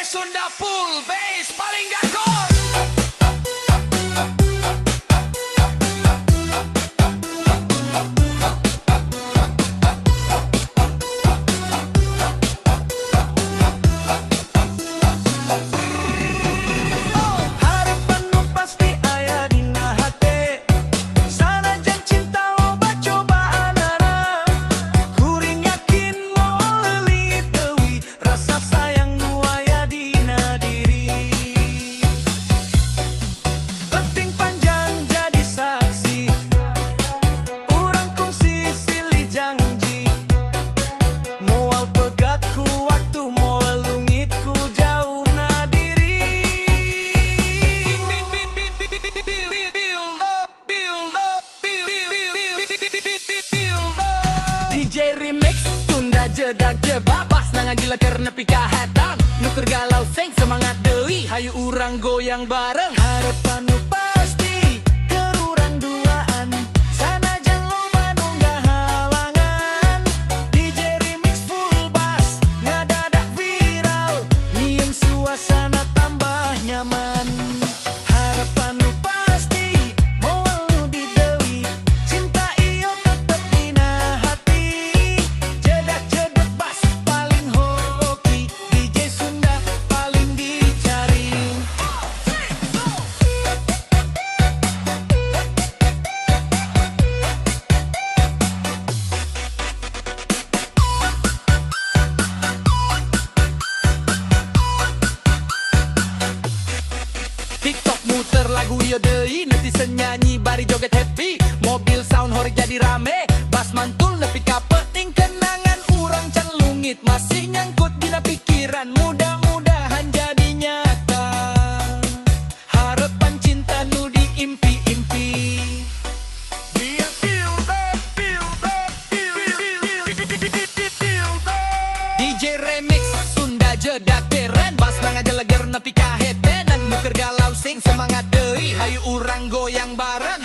Sunda full bass paling gakor. DJ remix Sunda jedak jebak pas nangan gila karena pika hatang nuker galau sing semangat deui hayu urang goyang bareng harapan nu pasti keur urang duaan sanajan loba nu halangan DJ remix full bass ngadadak viral nyieun suasana tambah nyaman harapan nu pasti moal nu dideui cinta iyo tetep dina hati jedak jedak bass paling hoki DJ Sunda paling dicari. TikTok muter lagu ieu deui netizen nyanyi bari joget happy mobil sound horeg jadi rame bass mantul nepi ka peuting kenangan urang can lungit masih nyangkut dina pikiran mudah-mudahan jadi nyata harapan cinta nu diimpi-impi. DJ remix Sunda jedak keren bass ngajeleger nepi ka hete nuker galau sing semangat deui hayu urang goyang bareng